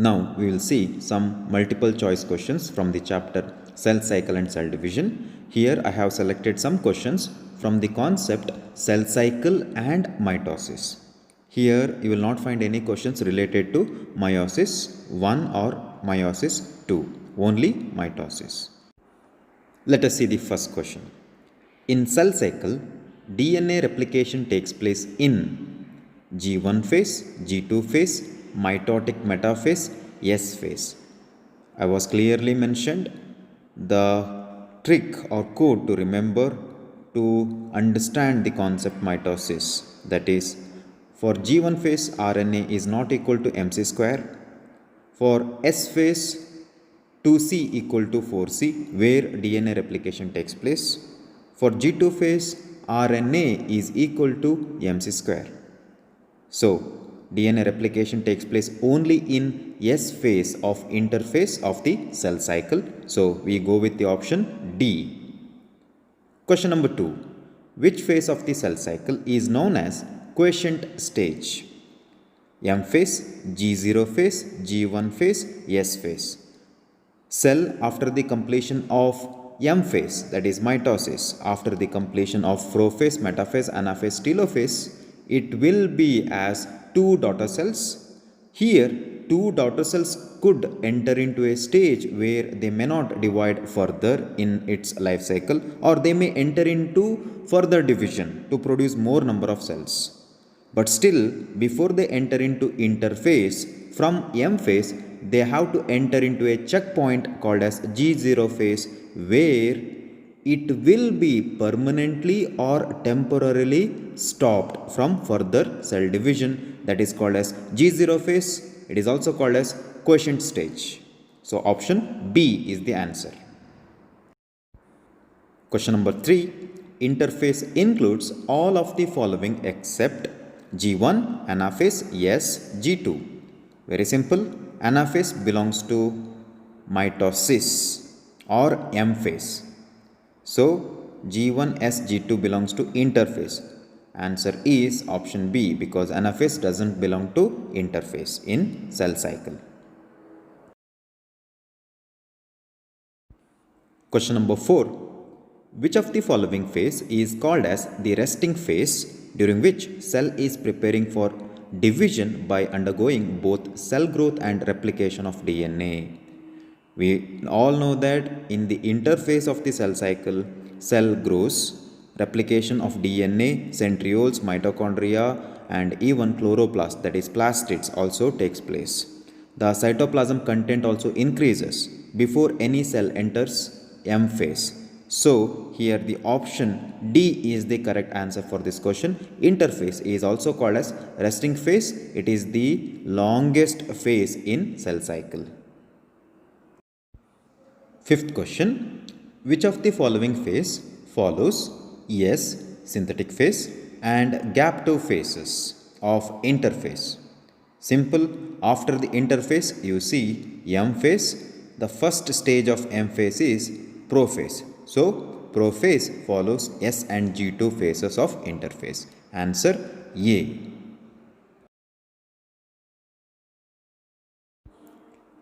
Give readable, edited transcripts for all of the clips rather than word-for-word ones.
Now we will see some multiple choice questions from the chapter Cell Cycle and Cell Division. Here I have selected some questions from the concept cell cycle and mitosis. Here you will not find any questions related to meiosis 1 or meiosis 2, only mitosis. Let us see the first question. In cell cycle, DNA replication takes place in G1 phase, G2 phase, mitotic metaphase, S phase. I was clearly mentioned the trick or code to remember to understand the concept mitosis. That is, for G1 phase, RNA is not equal to MC square. For S phase, 2C equal to 4C, where DNA replication takes place. For G2 phase, RNA is equal to MC square. So, DNA replication takes place only in S phase of interphase of the cell cycle. So, we go with the option D. Question number 2. Which phase of the cell cycle is known as quiescent stage? M phase, G0 phase, G1 phase, S phase. Cell after the completion of M phase, that is mitosis, after the completion of prophase, metaphase, anaphase, telophase, it will be as two daughter cells. Here, two daughter cells could enter into a stage where they may not divide further in its life cycle, or they may enter into further division to produce more number of cells. But still, before they enter into interphase from M phase, they have to enter into a checkpoint called as G0 phase, where it will be permanently or temporarily stopped from further cell division. That is called as G0 phase. It is also called as quiescent stage. So option B is the answer. Question number 3. Interphase includes all of the following except G1, anaphase, yes, G2. Very simple. Anaphase belongs to mitosis or M phase. So, G1S, G2 belongs to interphase. Answer is option B, because anaphase doesn't belong to interphase in cell cycle. Question number 4. Which of the following phase is called as the resting phase, during which cell is preparing for division by undergoing both cell growth and replication of DNA? We all know that in the interphase of the cell cycle, cell grows, replication of DNA, centrioles, mitochondria, and even chloroplast, that is plastids, also takes place. The cytoplasm content also increases before any cell enters M phase. So, here the option D is the correct answer for this question. Interphase is also called as resting phase. It is the longest phase in cell cycle. Fifth question. Which of the following phase follows S, synthetic phase, and gap2 phases of interphase? Simple. After the interphase, you see M phase. The first stage of M phase is prophase. So, prophase follows S and G2 phases of interphase. Answer A.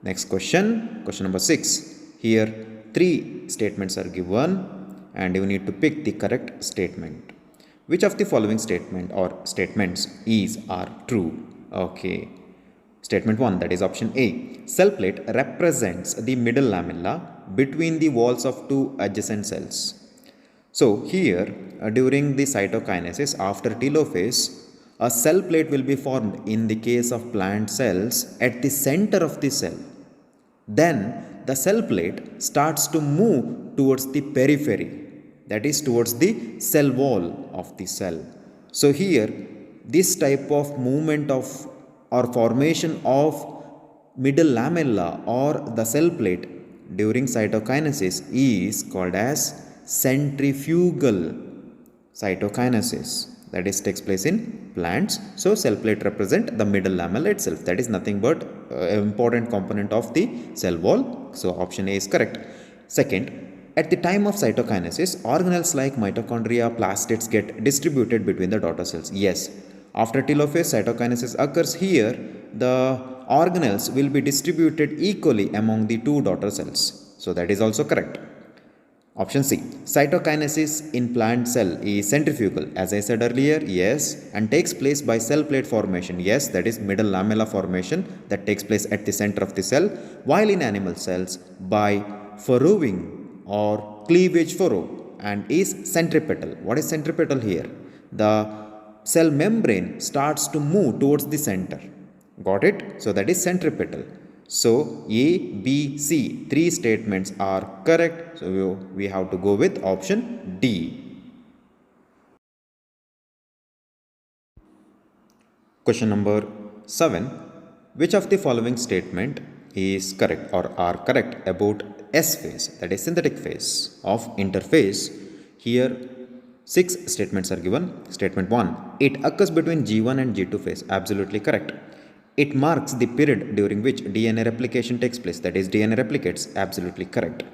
Next question, question number 6. Here, 3 statements are given and you need to pick the correct statement. Which of the following statement or statements are true? Okay. Statement 1, that is option A. Cell plate represents the middle lamella between the walls of two adjacent cells. So here, during the cytokinesis after telophase, a cell plate will be formed in the case of plant cells at the center of the cell. Then the cell plate starts to move towards the periphery, that is towards the cell wall of the cell. So here, this type of movement of or formation of middle lamella or the cell plate during cytokinesis is called as centrifugal cytokinesis, that is takes place in plants. So cell plate represent the middle lamella itself, that is nothing but important component of the cell wall. So option A is correct. Second, at the time of cytokinesis, organelles like mitochondria, plastids get distributed between the daughter cells. Yes, after telophase, cytokinesis occurs. Here the organelles will be distributed equally among the two daughter cells. So that is also correct. Option C. Cytokinesis in plant cell is centrifugal. As I said earlier, yes, and takes place by cell plate formation. Yes, that is middle lamella formation that takes place at the center of the cell, while in animal cells by furrowing or cleavage furrow and is centripetal. What is centripetal here? The cell membrane starts to move towards the center. Got it? So that is centripetal. So A, B, C, three statements are correct. So we have to go with option D. Question number 7. Which of the following statement is correct or are correct about S phase, that is synthetic phase of interphase? Here 6 statements are given. Statement 1. It occurs between G1 and G2 phase. Absolutely correct. It marks the period during which DNA replication takes place, that is DNA replicates. Absolutely correct.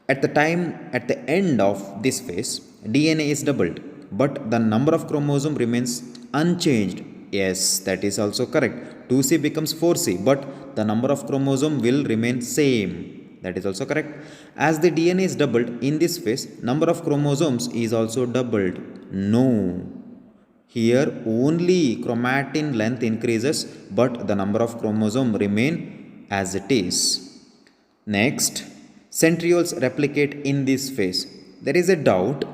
At the end of this phase, DNA is doubled, but the number of chromosome remains unchanged. Yes, that is also correct. 2C becomes 4C, but the number of chromosome will remain same. That is also correct. As the DNA is doubled in this phase, number of chromosomes is also doubled. No. Here only chromatin length increases, but the number of chromosome remain as it is. Next, centrioles replicate in this phase. There is a doubt.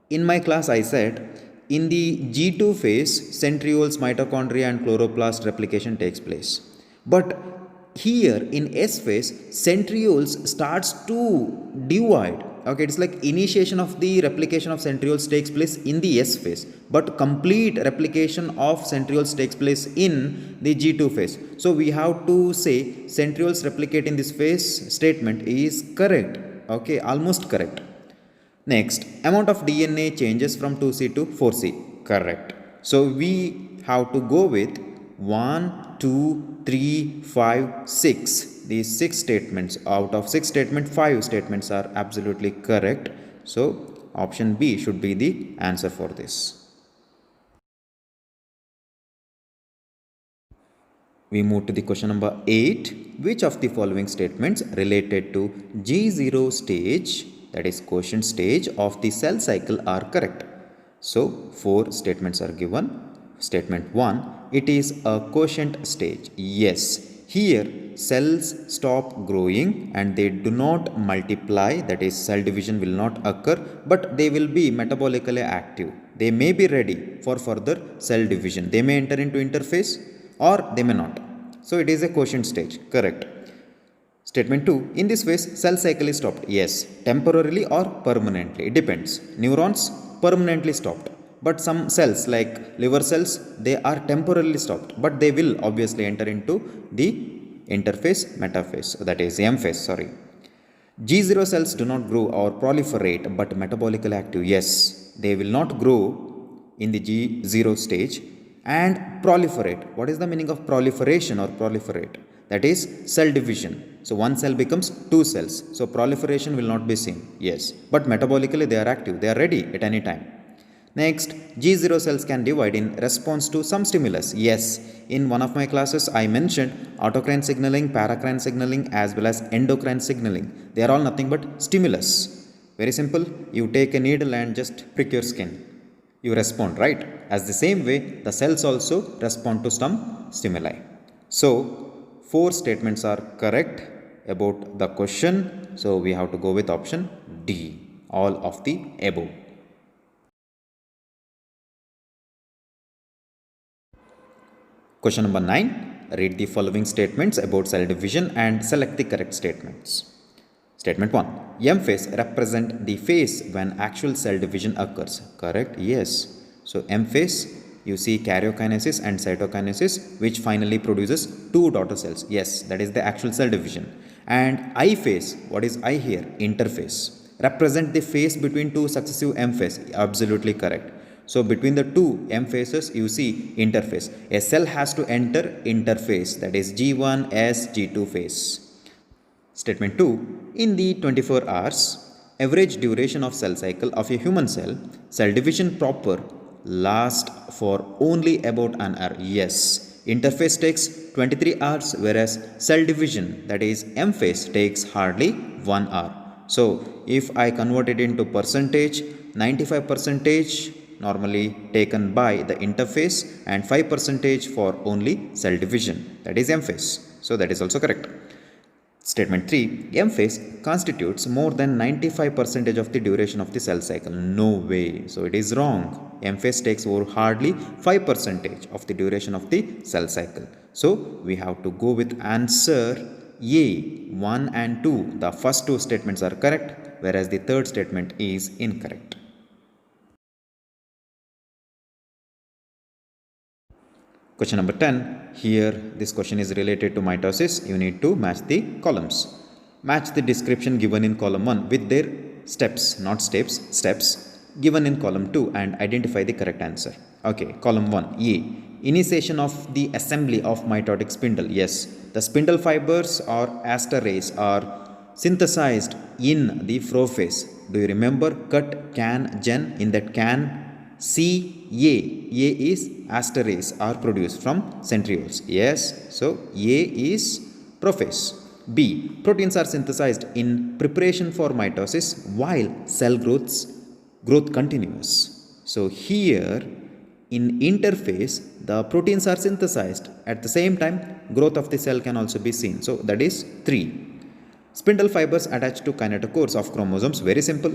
In my class I said, in the G2 phase, centrioles, mitochondria and chloroplast replication takes place. But here in S phase, centrioles starts to divide. Okay, it's like initiation of the replication of centrioles takes place in the S phase, but complete replication of centrioles takes place in the G2 phase. So we have to say centrioles replicate in this phase statement is correct. Okay, almost correct. Next, amount of DNA changes from 2C to 4C. Correct. So we have to go with 1, 2, 3, 5, 6. These 6 statements. Out of 6 statements, 5 statements are absolutely correct. So option B should be the answer for this. We move to the question number 8. Which of the following statements related to G0 stage, that is quotient stage of the cell cycle, are correct? So 4 statements are given. Statement 1. It is a quotient stage. Yes. Here cells stop growing and they do not multiply, that is cell division will not occur, but they will be metabolically active. They may be ready for further cell division. They may enter into interphase or they may not. So it is a quotient stage. Correct. Statement 2. In this phase, cell cycle is stopped. Yes. Temporarily or permanently. It depends. Neurons permanently stopped. But some cells like liver cells, they are temporarily stopped. But they will obviously enter into the interphase, metaphase. That is M phase. Sorry. G0 cells do not grow or proliferate but metabolically active. Yes. They will not grow in the G0 stage and proliferate. What is the meaning of proliferation or proliferate? That is cell division. So one cell becomes 2 cells. So proliferation will not be seen. Yes. But metabolically they are active. They are ready at any time. Next, G0 cells can divide in response to some stimulus. Yes. In one of my classes I mentioned autocrine signaling, paracrine signaling as well as endocrine signaling. They are all nothing but stimulus. Very simple. You take a needle and just prick your skin. You respond, right? As the same way, the cells also respond to some stimuli. So 4 statements are correct about the question. So we have to go with option D, all of the above. Question number 9. Read the following statements about cell division and select the correct statements. Statement 1. M phase represent the phase when actual cell division occurs. Correct? Yes. So M phase, you see karyokinesis and cytokinesis, which finally produces 2 daughter cells. Yes, that is the actual cell division. And I phase, what is I here? Interphase. Represent the phase between 2 successive M phase. Absolutely correct. So between the 2 M phases, you see interphase. A cell has to enter interphase, that is G1, S, G2 phase. Statement 2. In the 24 hours, average duration of cell cycle of a human cell division proper lasts for only about an hour. Yes. Interphase takes 23 hours, whereas cell division, that is M phase, takes hardly 1 hour. So if I convert it into percentage, 95 percentage normally taken by the interphase and 5 percentage for only cell division, that is M phase. So that is also correct. Statement 3. M phase constitutes more than 95% of the duration of the cell cycle. No way. So it is wrong. M phase takes over hardly 5% of the duration of the cell cycle. So we have to go with answer A. 1 and 2. The first two statements are correct, whereas the third statement is incorrect. Question number 10. Here this question is related to mitosis. You need to match the columns. Match the description given in column 1 with their steps, not steps, steps given in column 2 and identify the correct answer. Okay, column 1, A. Initiation of the assembly of mitotic spindle. Yes, the spindle fibers or aster rays are synthesized in the prophase. Do you remember cut, can, gen? In that can, C, A. A is aster rays are produced from centrioles. Yes, so A is prophase. B. Proteins are synthesized in preparation for mitosis while cell growth continues. So here in interphase, the proteins are synthesized. At the same time, growth of the cell can also be seen. So that is 3. Spindle fibers attached to kinetochores of chromosomes. Very simple.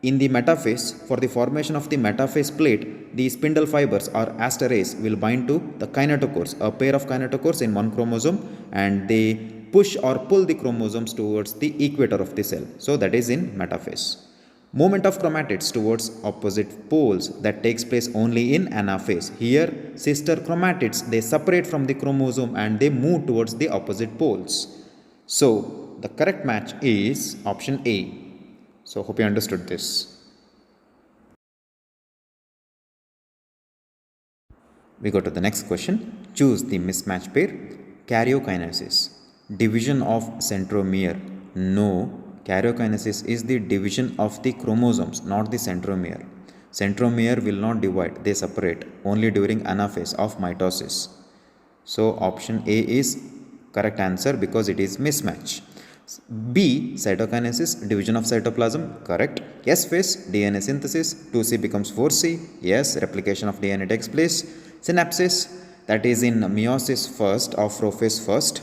In the metaphase, for the formation of the metaphase plate, the spindle fibers or aster rays will bind to the kinetochores, a pair of kinetochores in one chromosome, and they push or pull the chromosomes towards the equator of the cell. So that is in metaphase. Movement of chromatids towards opposite poles, that takes place only in anaphase. Here, sister chromatids, they separate from the chromosome and they move towards the opposite poles. So the correct match is option A. So hope you understood this. We go to the next question. Choose the mismatch pair. Karyokinesis. Division of centromere. No. Karyokinesis is the division of the chromosomes, not the centromere. Centromere will not divide, they separate only during anaphase of mitosis. So option A is correct answer because it is mismatch. B. Cytokinesis, division of cytoplasm, correct. S phase, DNA synthesis, 2C becomes 4C. Yes, replication of DNA takes place. Synapsis, that is in meiosis first or prophase first.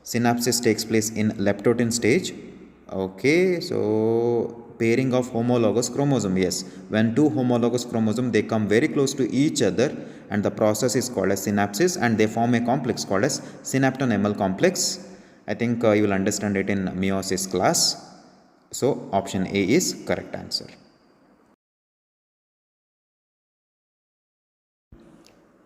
Synapsis takes place in leptotin stage. Okay, so pairing of homologous chromosome. Yes, when two homologous chromosome, they come very close to each other and the process is called as synapsis and they form a complex called as synapton-enamel complex. I think you will understand it in meiosis class. So option A is correct answer.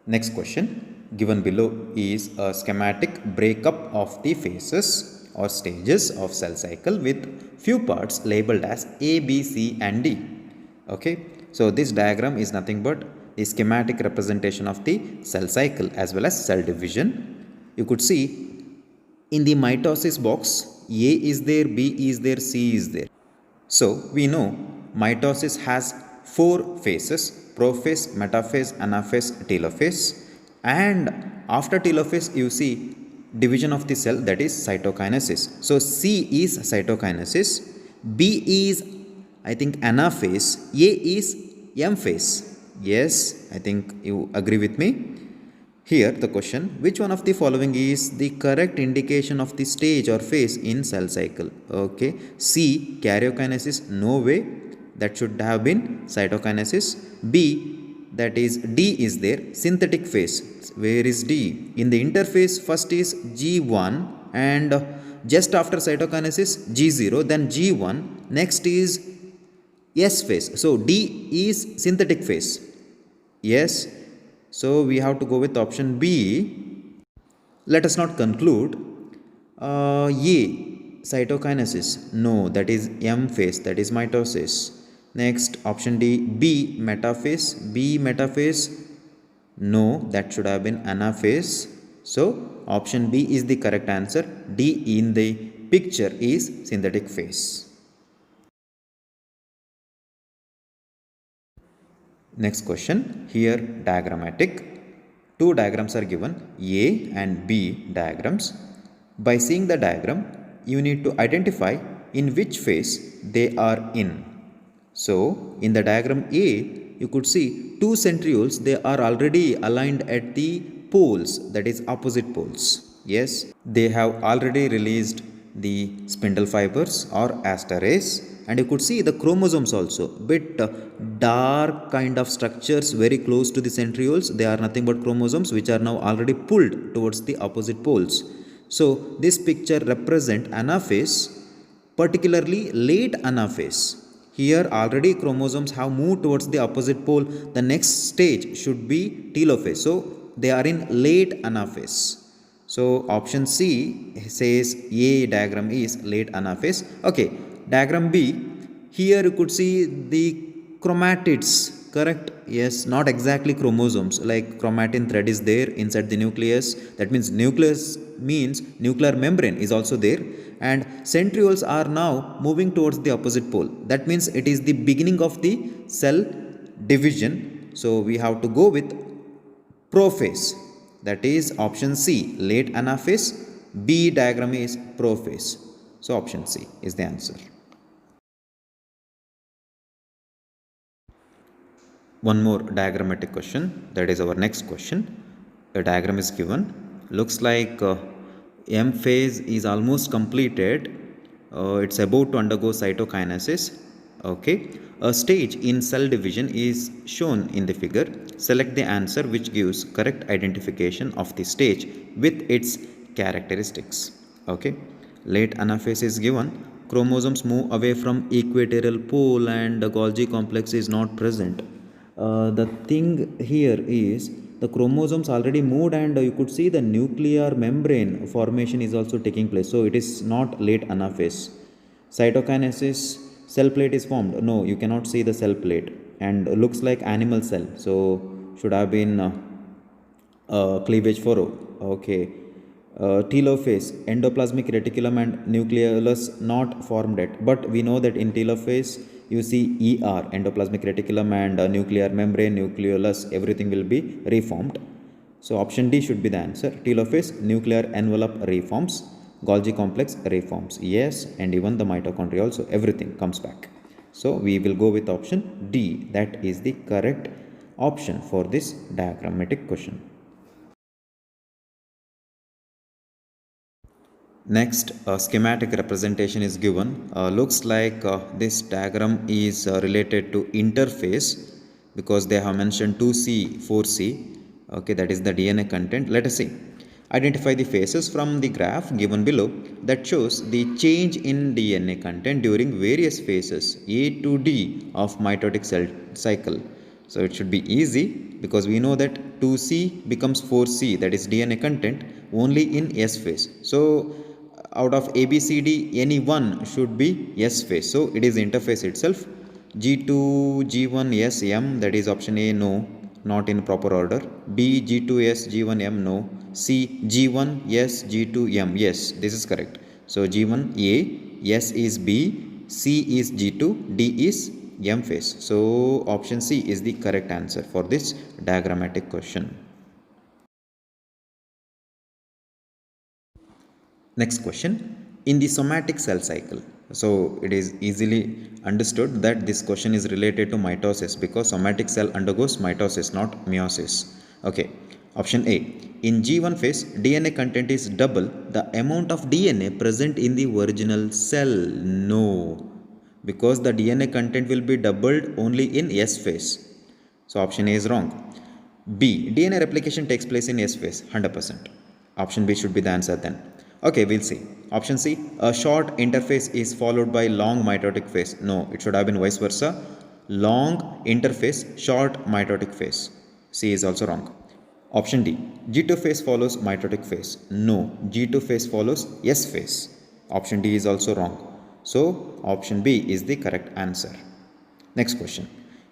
Next question given below is a schematic breakup of the phases or stages of cell cycle with few parts labeled as A, B, C and D. Okay, so this diagram is nothing but a schematic representation of the cell cycle as well as cell division. You could see in the mitosis box, A is there, B is there, C is there. So we know mitosis has 4 phases: prophase, metaphase, anaphase, telophase. And after telophase, you see division of the cell, that is cytokinesis. So C is cytokinesis, B is I think anaphase, A is M phase. Yes, I think you agree with me. Here the question, which one of the following is the correct indication of the stage or phase in cell cycle? Okay, C, karyokinesis, no way, that should have been cytokinesis. B, that is D is there, synthetic phase, where is D? In the interphase, first is G1 and just after cytokinesis G0, then G1, next is S phase. So D is synthetic phase. Yes. So we have to go with option B. Let us not conclude. A, cytokinesis. No, that is M phase, that is mitosis. Next, option D, B, metaphase. B, metaphase. No, that should have been anaphase. So option B is the correct answer. D in the picture is synthetic phase. Next question, here diagrammatic. Two diagrams are given, A and B diagrams. By seeing the diagram, you need to identify in which phase they are in. So, in the diagram A, you could see two centrioles, they are already aligned at the poles, that is opposite poles. Yes, they have already released the spindle fibers or aster rays, and you could see the chromosomes also, bit dark kind of structures very close to the centrioles. They are nothing but chromosomes which are now already pulled towards the opposite poles. So, this picture represent anaphase, particularly late anaphase. Here already chromosomes have moved towards the opposite pole. The next stage should be telophase. So they are in late anaphase. So option C says A diagram is late anaphase. Okay, diagram B. Here you could see the chromatids, correct? Yes, not exactly chromosomes. Like chromatin thread is there inside the nucleus. That means nucleus means nuclear membrane is also there, and centrioles are now moving towards the opposite pole. That means it is the beginning of the cell division. So we have to go with prophase. That is option C, late anaphase. B diagram is prophase. So option C is the answer. One more diagrammatic question, that is our next question. A diagram is given, looks like M phase is almost completed. It's about to undergo cytokinesis. Okay, a stage in cell division is shown in the figure. Select the answer which gives correct identification of the stage with its characteristics. Okay, late anaphase is given. Chromosomes move away from equatorial pole and the Golgi complex is not present. The thing here is the chromosomes already moved, and you could see the nuclear membrane formation is also taking place. So it is not late anaphase. Cytokinesis, cell plate is formed. No, you cannot see the cell plate, and looks like animal cell. So should have been cleavage furrow. Okay. Telophase, endoplasmic reticulum and nucleolus not formed yet, but we know that in telophase you see ER, endoplasmic reticulum and nuclear membrane, nucleolus, everything will be reformed. So option D should be the answer. Telophase, nuclear envelope reforms, Golgi complex reforms. Yes, and even the mitochondria also, everything comes back. So we will go with option D. That is the correct option for this diagrammatic question. Next, a schematic representation is given. Looks like this diagram is related to interphase, because they have mentioned 2C, 4C. Okay, that is the DNA content. Let us see. Identify the phases from the graph given below that shows the change in DNA content during various phases A to D of mitotic cell cycle. So it should be easy, because we know that 2C becomes 4C, that is DNA content, only in S phase. So out of A, B, C, D, any one should be S phase. So it is interphase itself. G2, G1, S, M, that is option A, no, not in proper order. B, G2, S, G1, M, no. C, G1, S, G2, M, yes, this is correct. So G1, A, S is B, C is G2, D is M phase. So option C is the correct answer for this diagrammatic question. Next question, in the somatic cell cycle. So it is easily understood that this question is related to mitosis, because somatic cell undergoes mitosis, not meiosis. Okay, option A, in G1 phase DNA content is double the amount of DNA present in the original cell. No, because the DNA content will be doubled only in S phase. So option A is wrong. B, DNA replication takes place in S phase, 100%. Option B should be the answer then. Okay, we'll see. Option C, a short interphase is followed by long mitotic phase. No, it should have been vice versa. Long interphase, short mitotic phase. C is also wrong. Option D, G2 phase follows mitotic phase. No, G2 phase follows S phase. Option D is also wrong. So, option B is the correct answer. Next question.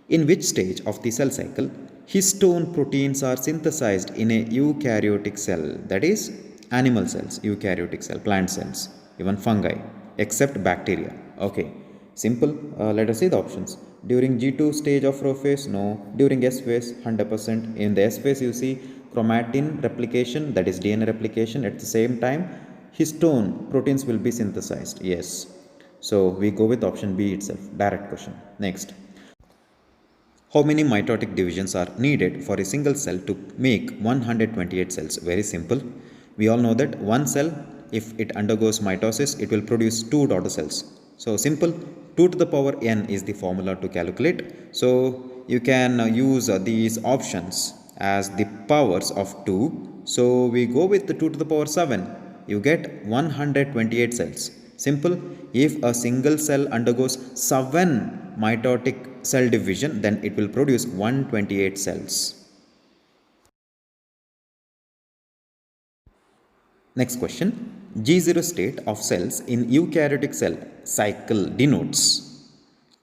In which stage of the cell cycle histone proteins are synthesized in a eukaryotic cell? That is, animal cells, eukaryotic cell, plant cells, even fungi, except bacteria. Okay, simple. Let us see the options. During G2 stage of prophase, no. During S phase, 100%. In the S phase, you see chromatin replication, that is DNA replication. At the same time, histone proteins will be synthesized. Yes. So we go with option B itself. Direct question. Next. How many mitotic divisions are needed for a single cell to make 128 cells? Very simple. We all know that one cell, if it undergoes mitosis, it will produce two daughter cells. So simple, 2 to the power n is the formula to calculate. So you can use these options as the powers of 2. So we go with the 2 to the power 7. You get 128 cells. Simple, if a single cell undergoes 7 mitotic cell division, then it will produce 128 cells. Next question. G0 state of cells in eukaryotic cell cycle denotes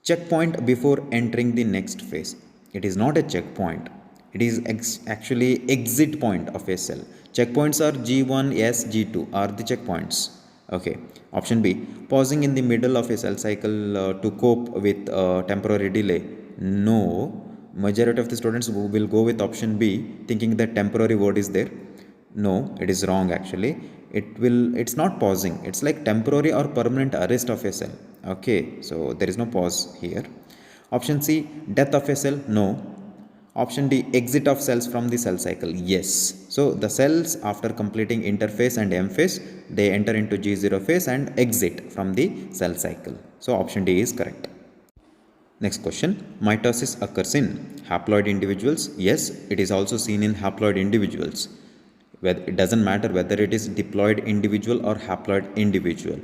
checkpoint before entering the next phase. It is not a checkpoint. It is actually exit point of a cell. Checkpoints are G1, S, G2 are the checkpoints. Okay. Option B. Pausing in the middle of a cell cycle to cope with temporary delay. No. Majority of the students will go with option B thinking that temporary word is there. No, it is wrong actually. It's not pausing. It's like temporary or permanent arrest of a cell. Okay, so there is no pause here. Option C, death of a cell. No. Option D, exit of cells from the cell cycle. Yes. So the cells after completing interphase and M phase, they enter into G0 phase and exit from the cell cycle. So option D is correct. Next question. Mitosis occurs in haploid individuals. Yes, it is also seen in haploid individuals. It doesn't matter whether it is diploid individual or haploid individual.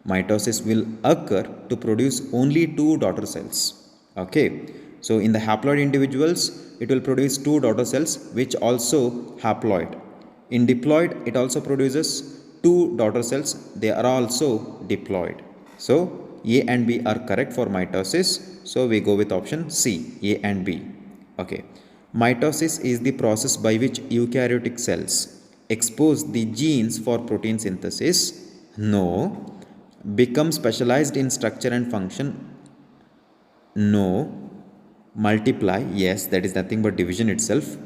Mitosis will occur to produce only 2 daughter cells. Okay. So in the haploid individuals, it will produce 2 daughter cells which also haploid. In diploid, it also produces 2 daughter cells. They are also diploid. So A and B are correct for mitosis. So we go with option C, A and B. Okay. Mitosis is the process by which eukaryotic cells expose the genes for protein synthesis. No. Become specialized in structure and function. No. Multiply. Yes, that is nothing but division itself.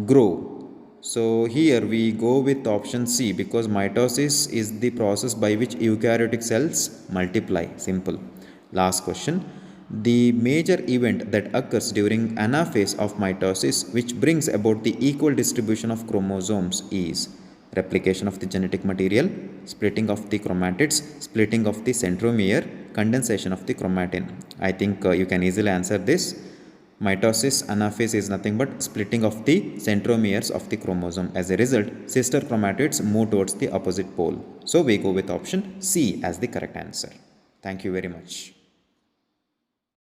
Grow. So here we go with option C because mitosis is the process by which eukaryotic cells multiply. Simple. Last question. The major event that occurs during anaphase of mitosis which brings about the equal distribution of chromosomes is replication of the genetic material, splitting of the chromatids, splitting of the centromere, condensation of the chromatin. I think you can easily answer this. Mitosis anaphase is nothing but splitting of the centromeres of the chromosome. As a result, sister chromatids move towards the opposite pole. So we go with option C as the correct answer. Thank you very much.